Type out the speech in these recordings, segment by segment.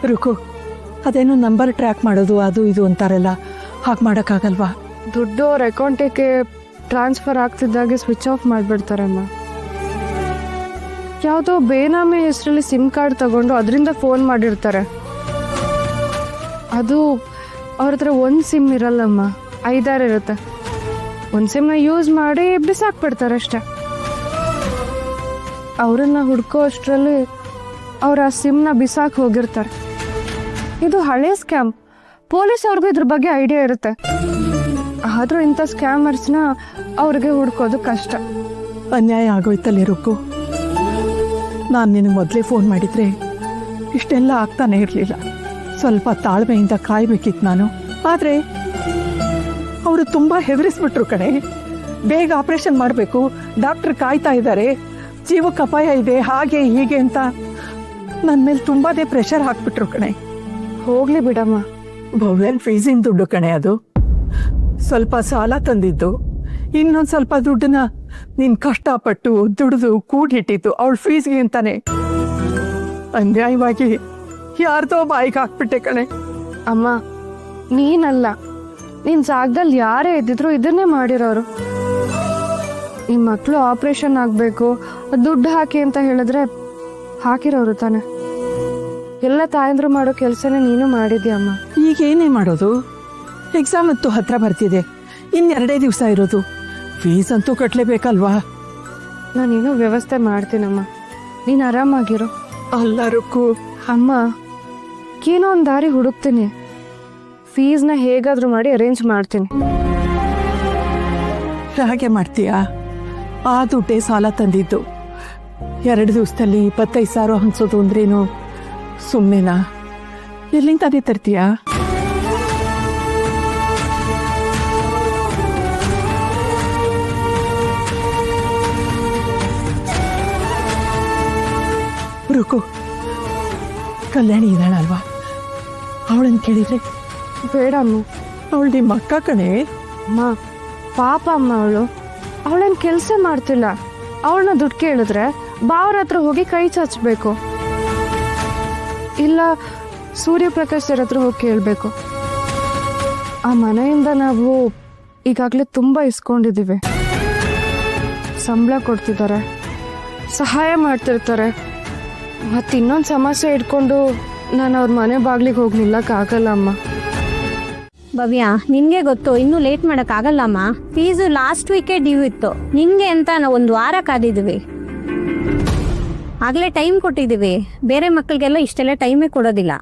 ರುಕು, ಅದೇನು number track ಮಾಡೋದು ಅದು ಇದು ಅಂತಾರಲ್ಲ, ಹಾಗೆ ಮಾಡೋಕ್ಕಾಗಲ್ವಾ? ದುಡ್ಡು ಅವ್ರ ಅಕೌಂಟಿಗೆ ಟ್ರಾನ್ಸ್ಫರ್ ಆಗ್ತಿದ್ದಾಗೆ ಸ್ವಿಚ್ ಆಫ್ ಮಾಡಿಬಿಡ್ತಾರಮ್ಮ. ಯಾವುದೋ ಬೇನಾಮಿ ಹೆಸರಲ್ಲಿ ಸಿಮ್ ಕಾರ್ಡ್ ತಗೊಂಡು ಅದರಿಂದ ಫೋನ್ ಮಾಡಿರ್ತಾರೆ. ಅದು ಅವ್ರ ಹತ್ರ ಒಂದು ಸಿಮ್ ಇರಲ್ಲಮ್ಮ, 5-6 ಇರುತ್ತೆ. ಒಂದು ಸಿಮ್ನ ಯೂಸ್ ಮಾಡಿ ಬಿಸಾಕ್ಬಿಡ್ತಾರೆ ಅಷ್ಟೆ. ಅವರನ್ನ ಹುಡ್ಕೋ ಅಷ್ಟರಲ್ಲಿ ಅವ್ರು ಆ ಸಿಮ್ನ ಬಿಸಾಕ್ ಹೋಗಿರ್ತಾರೆ. ಇದು ಹಳೆ ಸ್ಕ್ಯಾಮ್. ಪೊಲೀಸ್ ಅವ್ರಿಗೂ ಇದ್ರ ಬಗ್ಗೆ ಐಡಿಯಾ ಇರುತ್ತೆ. ಆದರೂ ಇಂಥ ಸ್ಕ್ಯಾಮರ್ಸ್ನ ಅವ್ರಿಗೆ ಹುಡ್ಕೋದು ಕಷ್ಟ. ಅನ್ಯಾಯ ಆಗೋಯ್ತಲ್ಲಿ ರುಕು. ನಾನು ನಿನಗೆ ಮೊದಲೇ ಫೋನ್ ಮಾಡಿದರೆ ಇಷ್ಟೆಲ್ಲ ಆಗ್ತಾನೆ ಇರಲಿಲ್ಲ. ಸ್ವಲ್ಪ ತಾಳ್ಮೆಯಿಂದ ಕಾಯ್ಬೇಕಿತ್ತು ನಾನು. ಆದರೆ ಅವರು ತುಂಬ ಹೆದರಿಸ್ಬಿಟ್ರು ಕಣೆ. ಬೇಗ ಆಪ್ರೇಷನ್ ಮಾಡಬೇಕು, ಡಾಕ್ಟ್ರ್ ಕಾಯ್ತಾ ಇದ್ದಾರೆ, ಜೀವಕ್ಕೆ ಅಪಾಯ ಇದೆ, ಹಾಗೆ ಹೀಗೆ ಅಂತ ನನ್ನ ಮೇಲೆ ತುಂಬಾ ಪ್ರೆಷರ್ ಹಾಕ್ಬಿಟ್ರು ಕಣೆ. ಹೋಗ್ಲಿ ಬಿಡಮ್ಮ. ಭವ್ಯನ್ ಫೀಸಿನ ದುಡ್ಡು ಕಣೆ ಅದು. ಸ್ವಲ್ಪ ಸಾಲ ತಂದಿದ್ದು, ಇನ್ನೊಂದು ಸ್ವಲ್ಪ ದುಡ್ಡನ್ನ ನೀನು ಕಷ್ಟಪಟ್ಟು ದುಡಿದು ಕೂಡಿಟ್ಟಿದ್ದು ಅವಳ ಫೀಸ್ಗೆ ಅಂತಾನೆ. ಅನ್ಯಾಯವಾಗಿ ಯಾರ್ದೋ ಬಾಯಿಗೆ ಹಾಕ್ಬಿಟ್ಟೆ ಕಣೆ. ಅಮ್ಮ, ನೀನಲ್ಲ, ನಿನ್ನ ಜಾಗದಲ್ಲಿ ಯಾರೇ ಇದ್ದಿದ್ರು ಇದನ್ನೇ ಮಾಡಿರೋರು. ನಿಮ್ಮ ಮಕ್ಕಳು ಆಪ್ರೇಷನ್ ಆಗಬೇಕು, ದುಡ್ಡು ಹಾಕಿ ಅಂತ ಹೇಳಿದ್ರೆ ಹಾಕಿರೋರು ತಾನೆ. ಎಲ್ಲ ತಾಯಂದ್ರು ಮಾಡೋ ಕೆಲಸನೇ ನೀನು ಮಾಡಿದ್ಯಮ್ಮ. ಈಗ ಏನೇ ಮಾಡೋದು? ಎಕ್ಸಾಮ್ ಅಂತೂ ಹತ್ರ ಬರ್ತಿದೆ, ಇನ್ನು2 ದಿವಸ ಇರೋದು. ಫೀಸ್ ಅಂತೂ ಕಟ್ಟಲೇಬೇಕಲ್ವಾ? ನಾನೇನೋ ವ್ಯವಸ್ಥೆ ಮಾಡ್ತೀನಮ್ಮ, ನೀನು ಆರಾಮಾಗಿರು. ಅಲ್ಲ ರುಕ್ಕು, ಅಮ್ಮ, ಏನೋ ಒಂದು ದಾರಿ ಹುಡುಕ್ತೀನಿ. ಫೀಸ್ನ ಹೇಗಾದರೂ ಮಾಡಿ ಅರೇಂಜ್ ಮಾಡ್ತೀನಿ. ಹಾಗೆ ಮಾಡ್ತೀಯಾ? ಆ ದುಡ್ಡೇ ಸಾಲ ತಂದಿದ್ದು. 2 ದಿವಸದಲ್ಲಿ 25,000 ಹಂಚೋದು ಅಂದ್ರೇನು ಸುಮ್ಮನೆನಾ? ಎಲ್ಲಿಂದ ಅದೇ ತರ್ತೀಯಾ? ರುಕು, ಕಲ್ಯಾಣಿ ಇದ್ದಾಳಲ್ವಾ, ಅವಳನ್ನು ಕೇಳಿದ್ರೆ? ಬೇಡ ಅಮ್ಮ. ಅವಳು ನಿಮ್ಮ ಅಕ್ಕ ಕಣೆ. ಅಮ್ಮ, ಪಾಪ ಅಮ್ಮ, ಅವಳೇನು ಕೆಲಸ ಮಾಡ್ತಿಲ್ಲ. ಅವಳನ್ನ ದುಡ್ಡು ಕೇಳಿದ್ರೆ ಬಾವ್ರ ಹತ್ರ ಹೋಗಿ ಕೈ ಚಾಚಬೇಕು, ಇಲ್ಲ ಸೂರ್ಯಪ್ರಕಾಶ್ ಸರ್ ಹತ್ರ ಹೋಗಿ ಕೇಳಬೇಕು. ಆ ಮನೆಯಿಂದ ನಾವು ಈಗಾಗಲೇ ತುಂಬ ಇಸ್ಕೊಂಡಿದ್ದೀವಿ. ಸಂಬಳ ಕೊಡ್ತಿದ್ದಾರೆ, ಸಹಾಯ ಮಾಡ್ತಿರ್ತಾರೆ. ಮತ್ತು ಇನ್ನೊಂದು ಸಮಸ್ಯೆ ಇಟ್ಕೊಂಡು ನಾನು ಅವ್ರ ಮನೆ ಬಾಗ್ಲಿಗೆ ಹೋಗಿ ನಿಲ್ಲಕ್ಕಾಗಲ್ಲ ಅಮ್ಮ. ಭವ್ಯ, ನಿನಗೆ ಗೊತ್ತು, ಇನ್ನೂ ಲೇಟ್ ಮಾಡೋಕ್ಕಾಗಲ್ಲಮ್ಮ. ಫೀಸು ಲಾಸ್ಟ್ ವೀಕೇ ಡ್ಯೂ ಇತ್ತು. ನಿಂಗೆ ಅಂತ ನಾವು 1 ವಾರ ಕಾದಿದ್ವಿ. ಆಗಲೇ ಟೈಮ್ ಕೊಟ್ಟಿದ್ದೀವಿ. ಬೇರೆ ಮಕ್ಕಳಿಗೆಲ್ಲ ಇಷ್ಟೆಲ್ಲ ಟೈಮೇ ಕೊಡೋದಿಲ್ಲ.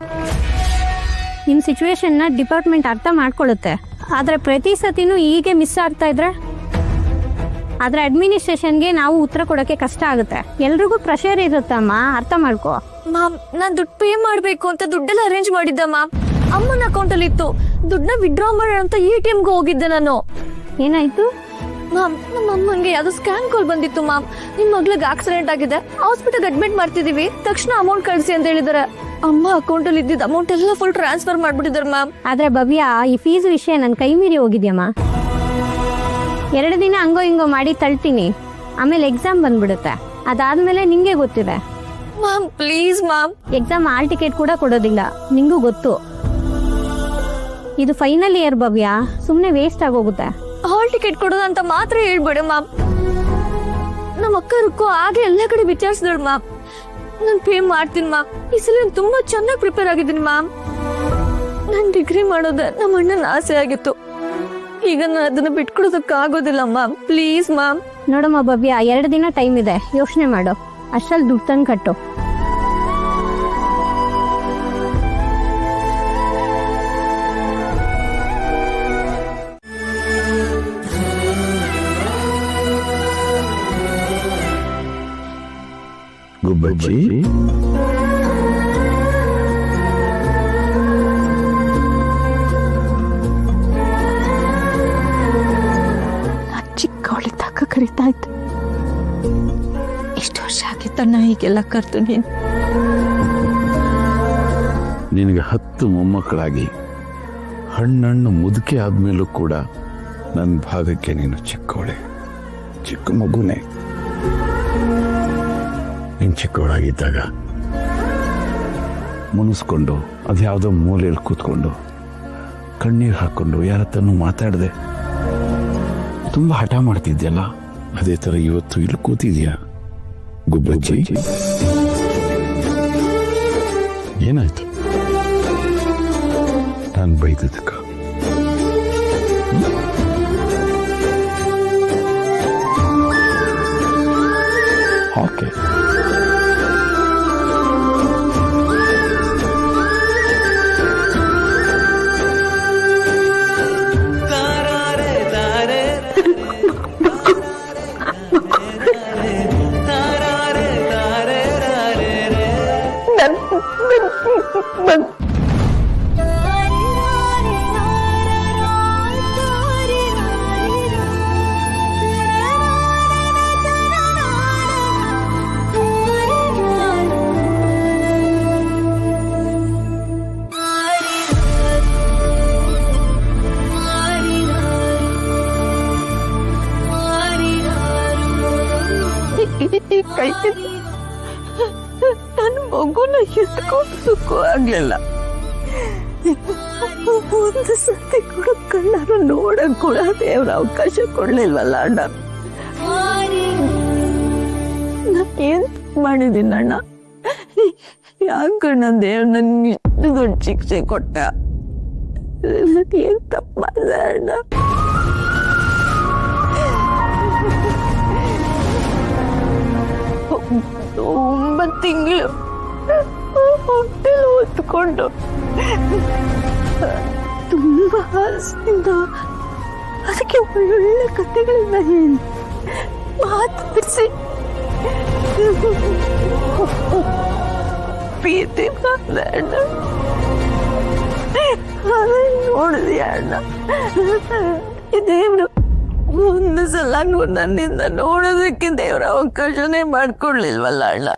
ನಿಮ್ಮ ಸಿಚುವೇಶನ್ನ ಡಿಪಾರ್ಟ್ಮೆಂಟ್ ಅರ್ಥ ಮಾಡ್ಕೊಳ್ಳುತ್ತೆ. ಆದರೆ ಪ್ರತಿ ಸತಿನೂ ಹೀಗೆ ಮಿಸ್ ಆಗ್ತಾ ಇದ್ರೆ ಆದರೆ ಅಡ್ಮಿನಿಸ್ಟ್ರೇಷನ್ಗೆ ನಾವು ಉತ್ತರ ಕೊಡೋಕ್ಕೆ ಕಷ್ಟ ಆಗುತ್ತೆ. ಎಲ್ರಿಗೂ ಪ್ರೆಷರ್ ಇರುತ್ತಮ್ಮ, ಅರ್ಥ ಮಾಡ್ಕೋ. ಮ್ಯಾಮ್, ನಾನು ದುಡ್ಡು ಪೇ ಮಾಡಬೇಕು ಅಂತ ದುಡ್ಡೆಲ್ಲ ಅರೇಂಜ್ ಮಾಡಿದ್ದೆ ಮ್ಯಾಮ್. ಅಮ್ಮನ ಅಕೌಂಟಲ್ಲಿ ಇತ್ತು. ದುಡ್ಡನ್ನ ವಿಡ್ರಾ ಮಾಡೋಣ ಅಂತ ATMಗೆ ಹೋಗಿದ್ದೆ ನಾನು. ಏನಾಯ್ತು ಮ್ಯಾಮ್, ನಮ್ಮ ಅಮ್ಮನಿಗೆ ಯಾವುದೋ ಸ್ಕ್ಯಾನ್ ಕಾಲ್ ಬಂದಿತ್ತು ಮ್ಯಾಮ್. ನಿಮ್ಮ ಮಗಳಿಗೆ ಆಕ್ಸಿಡೆಂಟ್ ಆಗಿದೆ, ಹಾಸ್ಪಿಟಲ್ಗೆ ಅಡ್ಮಿಟ್ ಮಾಡ್ತಿದ್ದೀವಿ, ತಕ್ಷಣ ಅಮೌಂಟ್ ಕಳಿಸಿ ಅಂತ ಹೇಳಿದ್ದಾರೆ. ಅಮ್ಮ ಅಕೌಂಟಲ್ಲಿ ಇದ್ದಿದ್ದ ಅಮೌಂಟ್ ಎಲ್ಲ ಫುಲ್ ಟ್ರಾನ್ಸ್ಫರ್ ಮಾಡ್ಬಿಟ್ಟಿದ್ದಾರೆ ಮ್ಯಾಮ್. ಆದರೆ ಭವ್ಯ, ಈ ಫೀಸ್ ವಿಷಯ ನನ್ನ ಕೈ ಮೀರಿ ಹೋಗಿದ್ಯಮ್ಮ. 2 ದಿನ ಹಂಗೋ ಹಿಂಗೋ ಮಾಡಿ ತಳ್ತೀನಿ, ಆಮೇಲೆ ಎಕ್ಸಾಮ್ ಬಂದ್ಬಿಡುತ್ತೆ. ಅದಾದ್ಮೇಲೆ ನಿಂಗೆ ಗೊತ್ತಿದೆ. Ma'am please ma'am. Exam hall ticket ಕೂಡ ಕೊಡೋದಿಲ್ಲ, ನಿಂಗೂ ಗೊತ್ತು. ಇದು ಫೈನಲ್ ಇಯರ್ ಭವ್ಯ, ಸುಮ್ಮನೆ ವೇಸ್ಟ್ ಆಗೋಗುತ್ತೆ. ಹಾಲ್ ಟಿಕೆಟ್ ಕೊಡೋದು ಅಂತ ಮಾತ್ರ ಹೇಳ್ಬೇಡಿ ಮ್ಯಾಮ್. ನಮ್ಮ ಅಕ್ಕ ರುಕ್ಕೋ ಹಾಗೆ ಎಲ್ಲ ಕಡೆ ವಿಚಾರಿಸಿದಳು ಮ್ಯಾಮ್. ನಾನು ಪೇ ಮಾಡ್ತೀನಿ ಮ್ಯಾಮ್. ಈ ಸಲ ನಾನು ತುಂಬಾ ಚೆನ್ನಾಗಿ ಪ್ರಿಪೇರ್ ಆಗಿದ್ದೀನಿ ಮ್ಯಾಮ್. ನಾನು ಡಿಗ್ರಿ ಮಾಡೋದು ನಮ್ಮ ಅಣ್ಣನ ಆಸೆ ಆಗಿತ್ತು. ಈಗ ನಾನು ಅದನ್ನ ಬಿಟ್ಕೊಡೋದಕ್ಕಾಗೋದಿಲ್ಲ ಮ್ಯಾಮ್. Please ma'am. ನೋಡಮ್ಮ ಭವ್ಯ, 2 ದಿನ ಟೈಮ್ ಇದೆ, ಯೋಚನೆ ಮಾಡು. ಅಷ್ಟಲ್ಲಿ ದುಡ್ಡು ತಂದು ಕಟ್ಟು. ಗುಬ್ಬಚ್ಚಿ, ಚಿಕ್ಕವಳಿದ್ದಾಗ ಕರಿತಾ ಇತ್ತು. ಎಷ್ಟು ವರ್ಷ ಆಗಿತ್ತಣ್ಣ ಹೀಗೆಲ್ಲ ಕರ್ತು ನೀನು? ನಿನಗೆ 10 ಮೊಮ್ಮಕ್ಕಳಾಗಿ ಹಣ್ಣು ಮುದುಕೆ ಆದ್ಮೇಲೂ ಕೂಡ ನನ್ನ ಭಾಗಕ್ಕೆ ನೀನು ಚಿಕ್ಕವಳೆ, ಚಿಕ್ಕ ಮಗುನೇ. ನೀನು ಚಿಕ್ಕವಳಾಗಿದ್ದಾಗ ಮುನಿಸ್ಕೊಂಡು ಅದ್ಯಾವುದೋ ಮೂಲೆಯಲ್ಲಿ ಕೂತ್ಕೊಂಡು ಕಣ್ಣೀರು ಹಾಕ್ಕೊಂಡು ಯಾರ ಹತ್ರನೂ ಮಾತಾಡದೆ ತುಂಬ ಹಠ ಮಾಡ್ತಿದ್ಯಲ್ಲ, ಅದೇ ಥರ ಇವತ್ತು ಇಲ್ಲಿ ಕೂತಿದ್ಯಾ ಗುಬ್ಬಚ್ಚಿ? ಏನಾಯ್ತು ನಾನು ಬೈದದಕ್ಕ? ಓಕೆ, ನನ್ನ ಮಗುನ ಎತ್ಕೊಂಡು ಸುಖ ಆಗ್ಲಿಲ್ಲ. ಒಂದು ಸತಿ ಕೂಡ ಕಣ್ಣಾರು ನೋಡಕ್ ಕೂಡ ದೇವ್ರ ಅವಕಾಶ ಕೊಡ್ಲಿಲ್ವಲ್ಲ ಅಣ್ಣ. ನಾನು ಏನ್ ಮಾಡಿದೀನಿ ಅಣ್ಣ? ಯಾಕಣ್ಣ ದೇವ್ರ ನನ್ಗೆ ಇಷ್ಟು ದೊಡ್ಡ ಶಿಕ್ಷೆ ಕೊಟ್ಟ? ಏನ್ ತಪ್ಪು ಮಾಡಿದೆ ಅಣ್ಣ? ಒಂಬತ್ತು ತಿಂಗಳು ಹೊಟ್ಟೆಲ್ ಹೊತ್ಕೊಂಡು ತುಂಬಾ ಆಸೆಯಿಂದ ಅದಕ್ಕೆ ಒಳ್ಳೊಳ್ಳೆ ಕಥೆಗಳನ್ನ ಹೇಳಿ ಮಾತು ಬಿಡಿಸಿ ಪ್ರೀತಿ ಅಣ್ಣ. ನೋಡಿದ್ಯಾ ಅಣ್ಣ, ದೇವ್ರು ಒಂದು ಸಲ ನನ್ನಿಂದ ನೋಡೋದಕ್ಕೆ ದೇವರ ಅವಕಾಶನೇ ಮಾಡ್ಕೊಡ್ಲಿಲ್ವಲ್ಲ ಅಣ್ಣ.